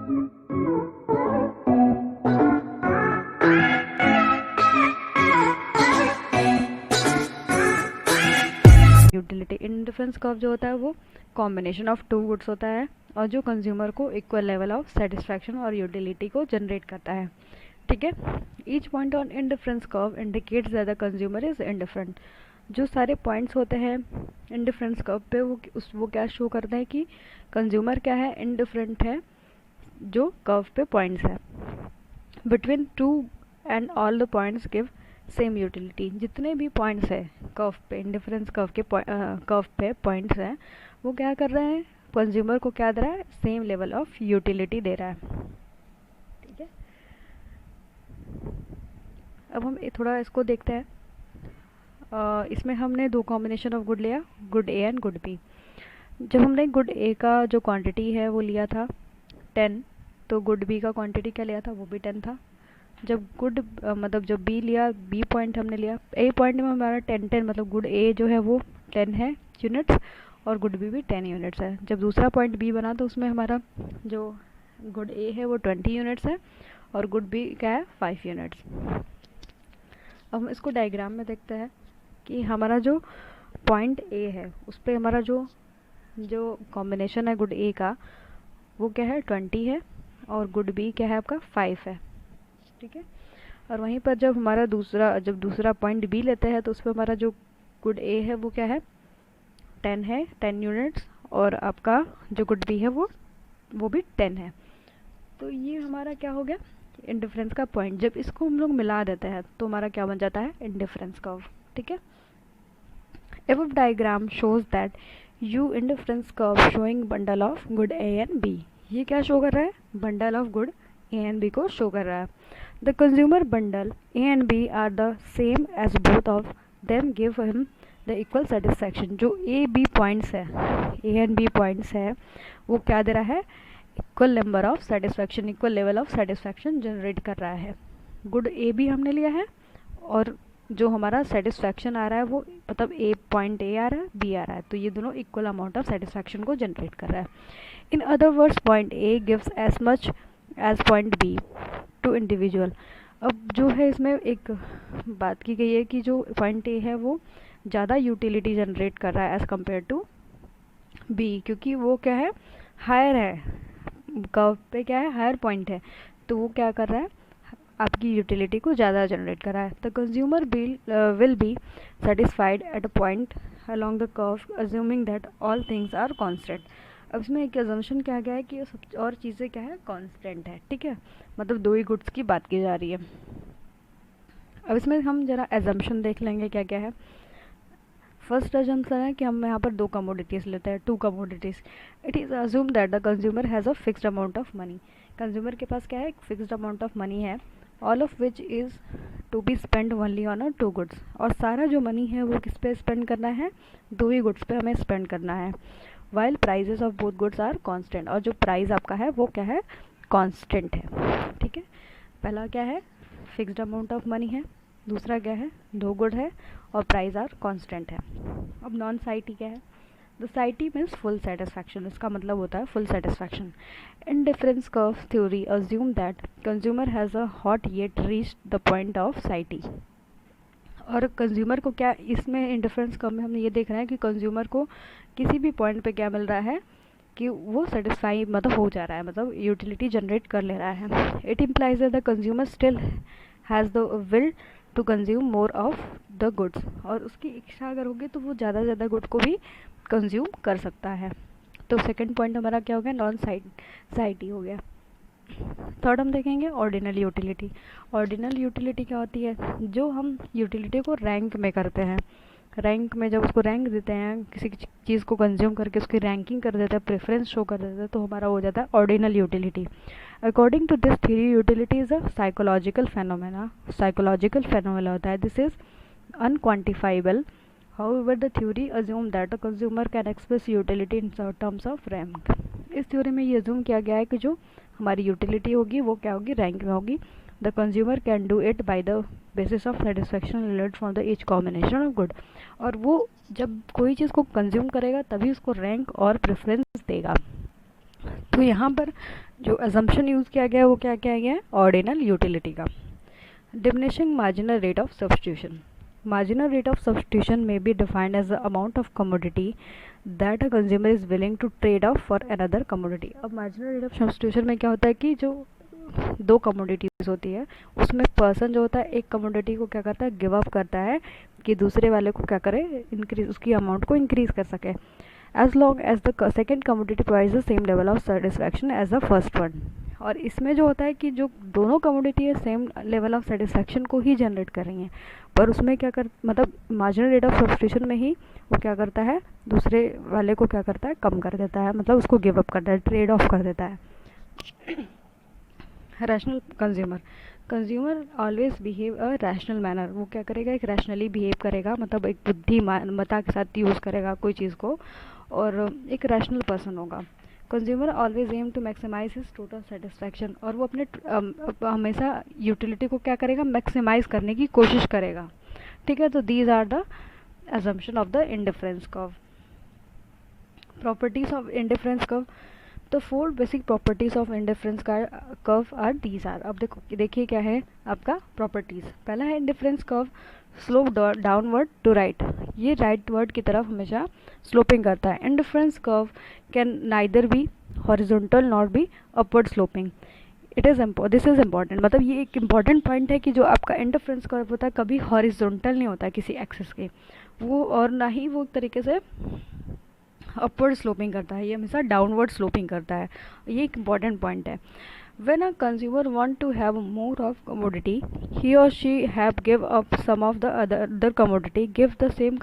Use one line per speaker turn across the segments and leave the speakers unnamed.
Utility indifference curve जो होता है वो कॉम्बिनेशन ऑफ टू गुड्स होता है और जो कंज्यूमर को इक्वल लेवल ऑफ सेटिस्फैक्शन और यूटिलिटी को जनरेट करता है। ठीक है, each point on indifference curve indicates that the consumer is indifferent. जो सारे पॉइंट्स होते हैं इंडिफरेंस कर्व पे वो क्या शो करते हैं कि कंज्यूमर क्या है, इंडिफरेंट है जो कर्व पे पॉइंट्स है। Between two and all the points give same utility. जितने भी पॉइंट्स है कर्व पे, इंडिफरेंस कर्व के कर्व पे पॉइंट्स हैं, वो क्या कर रहे हैं, कंज्यूमर को क्या दे रहा है, सेम लेवल ऑफ यूटिलिटी दे रहा है। ठीक है, अब हम थोड़ा इसको देखते हैं। इसमें हमने दो कॉम्बिनेशन ऑफ गुड लिया, good A and good B. जब हमने गुड ए का जो क्वांटिटी है वो लिया था 10, तो गुड बी का क्वांटिटी क्या लिया था, वो भी 10 था। जब गुड मतलब जब बी लिया, बी पॉइंट हमने लिया, ए पॉइंट में हमारा 10 मतलब गुड ए जो है वो 10 है यूनिट्स और गुड बी भी 10 यूनिट्स है। जब दूसरा पॉइंट बी बना तो उसमें हमारा जो गुड ए है वो 20 यूनिट्स है और गुड बी क्या है, 5 यूनिट्स। अब हम इसको डायग्राम में देखते हैं कि हमारा जो पॉइंट ए है उस पर हमारा जो कॉम्बिनेशन है गुड ए का वो क्या है, 20 है और गुड बी क्या है आपका, 5 है। ठीक है, और वहीं पर जब हमारा दूसरा पॉइंट बी लेते हैं तो उस पर हमारा जो गुड ए है वो क्या है, 10 है, 10 यूनिट्स, और आपका जो गुड बी है वो भी 10 है। तो ये हमारा क्या हो गया, इंडिफरेंस का पॉइंट। जब इसको हम लोग मिला देते हैं तो हमारा क्या बन जाता है, इंडिफरेंस कर्व। ठीक है, above diagram shows that u indifference curve showing bundle of good a and b। ये क्या शो कर रहा है, bundle of good A and B को शो कर रहा है। The consumer bundle A and B are the same as both of them give him the equal satisfaction. जो ए बी पॉइंट्स है, ए एंड बी पॉइंट्स है, वो क्या दे रहा है, equal number of satisfaction, equal level of satisfaction generate कर रहा है। गुड ए बी हमने लिया है और जो हमारा सेटिस्फैक्शन आ रहा है वो मतलब ए पॉइंट ए आ रहा है, बी आ रहा है, तो ये दोनों इक्वल अमाउंट ऑफ सेटिस्फैक्शन को जनरेट कर रहा है। In other words point A gives as much as point B to individual. अब जो है इसमें एक बात की गई है कि जो पॉइंट ए है वो ज़्यादा यूटिलिटी जनरेट कर रहा है एज़ कम्पेयर टू बी, क्योंकि वो क्या है, हायर है, कर्व पे क्या है, हायर पॉइंट है, तो वो क्या कर रहा है, आपकी यूटिलिटी को ज़्यादा जनरेट कर रहा है। The consumer will be satisfied at a point along the curve assuming that all things are constant. अब इसमें एक अजम्पशन क्या गया है कि सब और चीज़ें क्या है, कांस्टेंट है। ठीक है, मतलब दो ही गुड्स की बात की जा रही है। अब इसमें हम जरा एजम्पशन देख लेंगे क्या क्या है। फर्स्ट अजम्पशन है कि हम यहाँ पर दो कमोडिटीज़ लेते हैं, two commodities. It is assume that the consumer has a fixed amount of money. Consumer के पास क्या है, एक फिक्स्ड अमाउंट ऑफ मनी है, all of which is to be spend only on a two goods. और सारा जो money है वो किस पे स्पेंड करना है, दो ही गुड्स पे हमें स्पेंड करना है। While prices of both goods are constant, और जो प्राइस आपका है वो क्या है, कांस्टेंट है। ठीक है, पहला क्या है, फिक्स्ड अमाउंट ऑफ मनी है, दूसरा क्या है, दो गुड है और प्राइस आर कांस्टेंट है। अब नॉन साइटी क्या है, the satiety means full satisfaction, इसका मतलब होता है full satisfaction. Indifference curve theory assume that consumer has a not yet reached the point of satiety. और कंज्यूमर को क्या, इसमें इंडिफरेंस कर्व में हमने ये देख रहे हैं कि कंज्यूमर को किसी भी पॉइंट पे क्या मिल रहा है कि वो सेटिस्फाई मतलब हो जा रहा है, मतलब यूटिलिटी जनरेट कर ले रहा है। It implies that the consumer still has the will to consume more of the goods, और उसकी इच्छा अगर होगी तो वो ज़्यादा से ज़्यादा गुड को भी कंज्यूम कर सकता है। तो सेकंड पॉइंट हमारा क्या हो गया, नॉन साइटी हो गया। थर्ड हम देखेंगे ऑर्डिनल यूटिलिटी। ऑर्डिनल यूटिलिटी क्या होती है, जो हम यूटिलिटी को रैंक में करते हैं, रैंक में जब उसको रैंक देते हैं, किसी चीज़ को कंज्यूम करके उसकी रैंकिंग कर देते हैं, प्रेफरेंस शो कर देते हैं, तो हमारा हो जाता है ordinal utility. According to this theory utility is a psychological phenomena होता है। This is unquantifiable. However, the theory assume that the consumer can express utility in terms of rank। इस थ्योरी में ये assume किया गया है कि जो हमारी यूटिलिटी होगी वो क्या होगी, रैंक में होगी। The consumer can do it by the basis of satisfaction related from the each combination of good. और वो जब कोई चीज़ को कंज्यूम करेगा तभी उसको रैंक और प्रेफरेंस देगा। तो यहाँ पर जो assumption यूज़ किया गया है वो क्या किया गया है, ऑर्डिनल यूटिलिटी का। Diminishing marginal rate of substitution. Marginal rate of substitution may be defined as the amount of commodity that a consumer is willing to trade off for another commodity. अब marginal rate of substitution में क्या होता है कि जो दो commodities होती है उसमें पर्सन जो होता है एक कमोडिटी को क्या करता है, गिव अप करता है कि दूसरे वाले को क्या करे, इंक्रीज, उसकी अमाउंट को इंक्रीज कर सके, as long as the second commodity provides the same level of satisfaction as the first one. और इसमें जो होता है कि जो दोनों कमोडिटी है सेम लेवल ऑफ सेटिस्फैक्शन को ही जनरेट कर रही हैं, पर उसमें क्या कर, मतलब मार्जिनल रेट ऑफ सब्स्टिट्यूशन में ही वो क्या करता है, दूसरे वाले को क्या करता है, कम कर देता है, मतलब उसको गिव अप करता है, ट्रेड ऑफ कर देता है। Rational consumer, consumer always behave a rational manner, वो क्या करेगा, एक रैशनली बिहेव करेगा, मतलब एक बुद्धिमत्ता के साथ यूज़ करेगा कोई चीज़ को, और एक रैशनल पर्सन होगा। Consumer always aim to maximise his total satisfaction, और वो अपने हमेशा यूटिलिटी को क्या करेगा, मैक्सिमाइज करने की कोशिश करेगा। ठीक है, तो these are the assumption of the indifference curve. Properties of indifference curve. तो 4 basic properties of indifference curve are these are. अब देखिए क्या है आपका प्रॉपर्टीज। पहला है indifference curve slope downward to right, ये राइट वर्ड की तरफ हमेशा स्लोपिंग करता है। Indifference curve can neither be horizontal not be upward sloping. This is important, मतलब ये एक इम्पॉर्टेंट पॉइंट है कि जो आपका इंडिफरेंस कर्व होता है कभी हॉरिजॉन्टल नहीं होता है किसी एक्सिस के, वो और ना ही वो एक तरीके से अपवर्ड स्लोपिंग करता है, ये हमेशा डाउनवर्ड स्लोपिंग करता है। ये एक इम्पॉर्टेंट पॉइंट है। When a consumer want to have more of commodity, he or she have give up some of the other commodity, give the same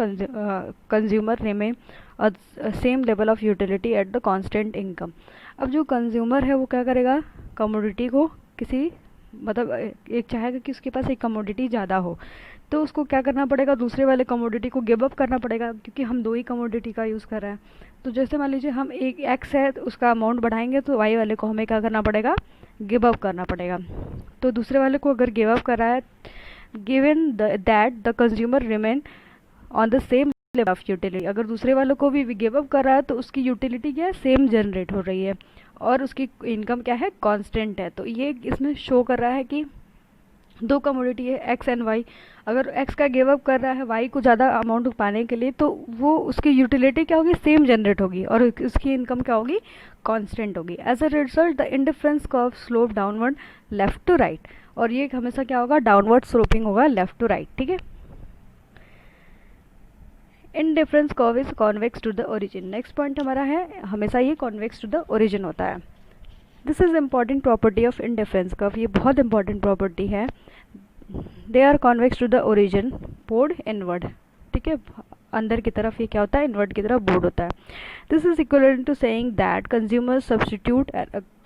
consumer remain a same level of utility at the constant income. अब जो consumer है वो क्या करेगा, commodity को किसी, मतलब एक चाहेगा कि उसके पास एक कमोडिटी ज़्यादा हो, तो उसको क्या करना पड़ेगा, दूसरे वाले कमोडिटी को गिव अप करना पड़ेगा, क्योंकि हम दो ही कमोडिटी का यूज़ कर रहे हैं। तो जैसे मान लीजिए हम एक एक्स है तो उसका अमाउंट बढ़ाएंगे तो वाई वाले को हमें क्या करना पड़ेगा, गिव अप करना पड़ेगा। तो दूसरे वाले को अगर गिव अप कर रहा है, given that the consumer remain on the same level of utility, अगर दूसरे वालों को भी गिव अप कर रहा है तो उसकी यूटिलिटी क्या है, सेम जनरेट हो रही है, और उसकी इनकम क्या है, कांस्टेंट है। तो ये इसमें शो कर रहा है कि दो कमोडिटी है एक्स एंड वाई, अगर एक्स का गिव अप कर रहा है वाई को ज़्यादा अमाउंट पाने के लिए, तो वो उसकी यूटिलिटी क्या होगी, सेम जनरेट होगी, और उसकी इनकम क्या होगी, कांस्टेंट होगी। As a result the indifference curve slope downward left to right, और ये हमेशा क्या होगा, डाउनवर्ड स्लोपिंग होगा लेफ्ट टू राइट। ठीक है, indifference curve is convex to the origin. Next point हमारा है, हमेशा ये कॉन्वेक्स टू द ओरिजिन होता है। This is important property of indifference curve, ये बहुत इंपॉर्टेंट प्रॉपर्टी है। They are convex to the origin bowed inward. ठीक है, अंदर की तरफ ये क्या होता है, इनवर्ड की तरफ बोर्ड होता है। This is equivalent to saying that consumer substitute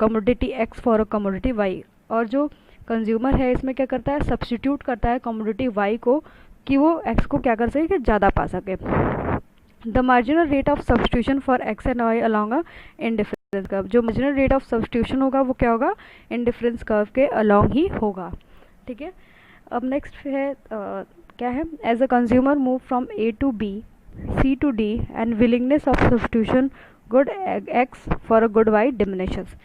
commodity X for a commodity Y, और जो कंज्यूमर है इसमें क्या करता है, सब्स्टिट्यूट करता है कमोडिटी वाई को, कि वो एक्स को क्या कर सके, कि ज़्यादा पा सके। The marginal rate of substitution for X and Y along a indifference curve, जो मार्जिनल रेट ऑफ सब्स्टिट्यूशन होगा वो क्या होगा, इंडिफरेंस कर्व के अलोंग ही होगा। ठीक है, अब नेक्स्ट है क्या है, as a consumer move from A to B, C to D and willingness of substitution good X for a good Y diminishes.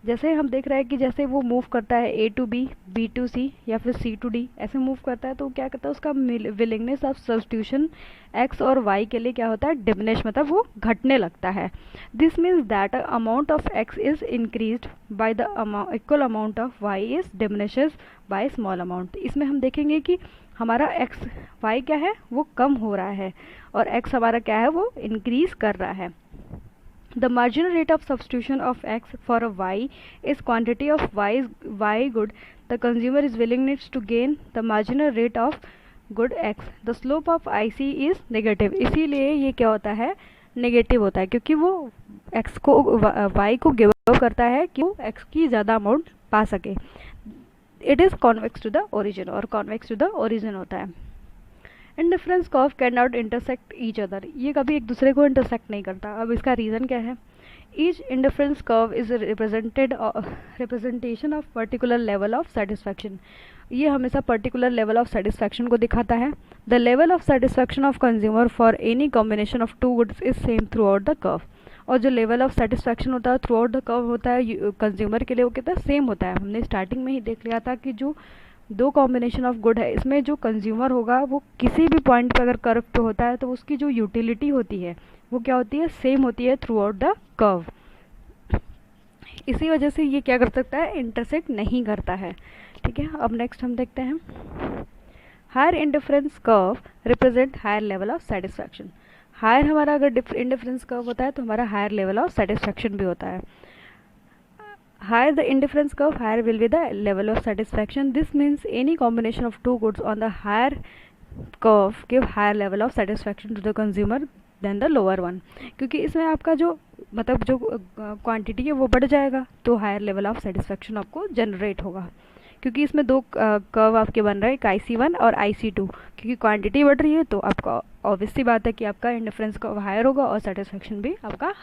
जैसे हम देख रहे हैं कि जैसे वो मूव करता है ए टू बी, बी टू सी, या फिर सी टू डी, ऐसे मूव करता है, तो क्या करता है, उसका विलिंगनेस ऑफ सब्स्टिट्यूशन एक्स और वाई के लिए क्या होता है, डिमिनिश, मतलब वो घटने लगता है। This means that amount of X is increased by the equal amount of Y is diminishes by small amount. इसमें हम देखेंगे कि हमारा एक्स वाई क्या है, वो कम हो रहा है, और एक्स हमारा क्या है, वो इंक्रीज कर रहा है। The marginal rate of substitution of x for a y is quantity of y good. The consumer is willingness to gain the marginal rate of good x. The slope of IC is negative. इसीलिए ये क्या होता है, negative होता है, क्योंकि वो x को y को गिव अप करता है कि वो x की ज़्यादा अमाउंट पा सके। It is convex to the origin, और convex to the origin होता है। Indifference curve can not intersect each other, ये कभी एक दूसरे को इंटरसेक्ट नहीं करता। अब इसका रीज़न क्या है, each indifference curve is representation of particular level of satisfaction, ये हमेशा पर्टिकुलर लेवल ऑफ सेटिस्फैक्शन को दिखाता है। The level of satisfaction of consumer for any combination of two goods is same throughout the curve, और जो level of satisfaction होता है through out the curve होता है कंज्यूमर के लिए, वो कितना सेम होता है। हमने स्टार्टिंग में ही देख लिया था कि जो दो कॉम्बिनेशन ऑफ गुड है, इसमें जो कंज्यूमर होगा वो किसी भी पॉइंट पे अगर कर्व पे होता है तो उसकी जो यूटिलिटी होती है वो क्या होती है, सेम होती है थ्रू आउट द कर्व। इसी वजह से ये क्या कर सकता है, इंटरसेक्ट नहीं करता है। ठीक है, अब नेक्स्ट हम देखते हैं higher indifference curve represent higher level of satisfaction. Higher हमारा अगर इंडिफरेंस कर्व होता है तो हमारा हायर लेवल ऑफ सेटिस्फैक्शन भी होता है। Higher the indifference curve, higher will be the level of satisfaction. This means any combination of two goods on the higher curve give higher level of satisfaction to the consumer than the lower one. क्योंकि इसमें आपका जो मतलब जो quantity है वो बढ़ जाएगा तो हायर लेवल ऑफ सेटिस्फैक्शन आपको जनरेट होगा। क्योंकि इसमें दो कर्व आपके बन रहे हैं, एक IC1 और IC2। क्योंकि क्वांटिटी बढ़ रही है तो आपका ऑब्वियस सी बात है कि आपका इंडिफरेंस कर्व हायर होगा और सेटिस्फैक्शन भी आपका